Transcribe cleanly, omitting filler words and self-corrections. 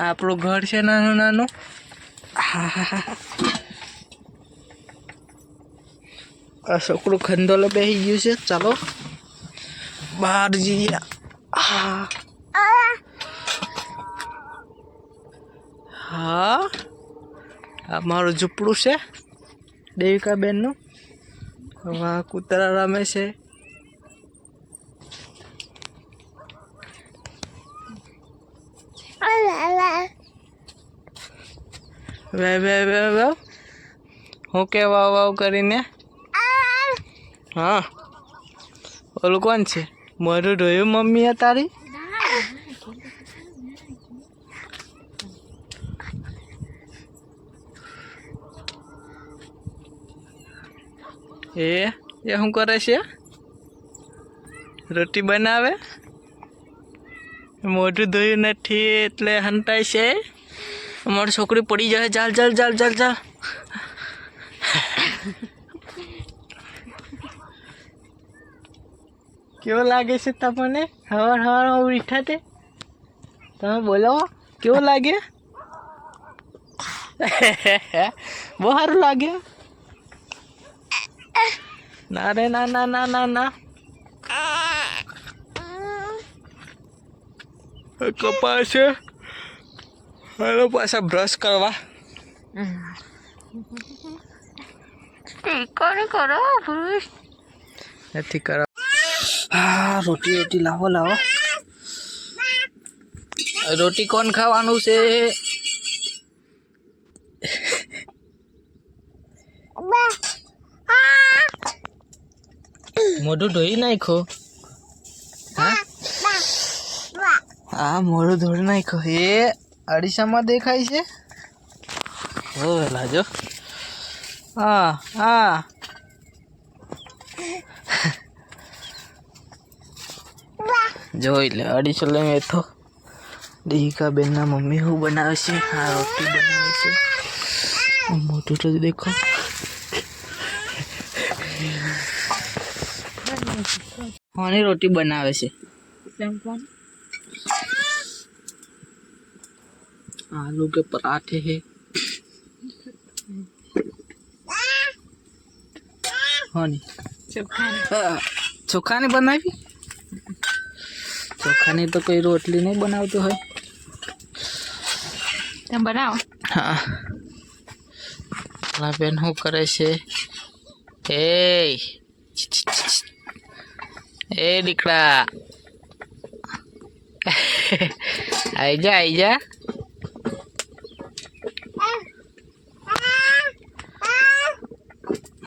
આપણું ઘર છે નાનું નાનું. આ છોકરું ખંડોલે બેસી ગયું છે. ચાલો બહાર જઈએ. હા, આ મારું ઝૂંપડું છે દેવિકાબેનનું. હવે કૂતરા રમે છે. વે વે વે વે હું કે વાવ વાવ કરીને. હા, ઓલું કોણ છે? મારું રોયું મમ્મી તારી. એ શું કરે છે? રોટી બનાવે. મોઢું ધોયું નથી એટલે હંતાય છે. અમારી છોકરી પડી જાય. ચાલ ચાલ ચાલ ચાલ ચાલ. કેવો લાગે છે તમને? હવાર હવારમાં ઉઠા તે તમે બોલો, કેવું લાગે? બહુ સારું લાગે. ના રે ના ના ના ના ના. કપાય છે. હાલો પાછા બ્રશ કરવા. કરો બ્રશ નથી કરો. હા, રોટી રોટી લાવો લાવો. રોટી કોણ ખાવાનું છે? મોઢું ધોઈ નાખો. હા, મોઢું ધોઈ નાખો. એ અડીસામાં દેખાય છે. હો લાજો. હા હા. જોઈ લે અડીસો લે તો દેવિકાબેનના મમ્મી શું બનાવે છે? આ રોટી બનાવે છે. મોટું તો દેખો. કોની રોટી બનાવે છે? आलू के पराठे है. चोखा नहीं बनावी. चोखा नहीं तो कोई रोटली नहीं बनावतो है. तुम बनाओ. हाँ, बेन શું કરે છે? એ દીકરા આઈ જા આઈ જા.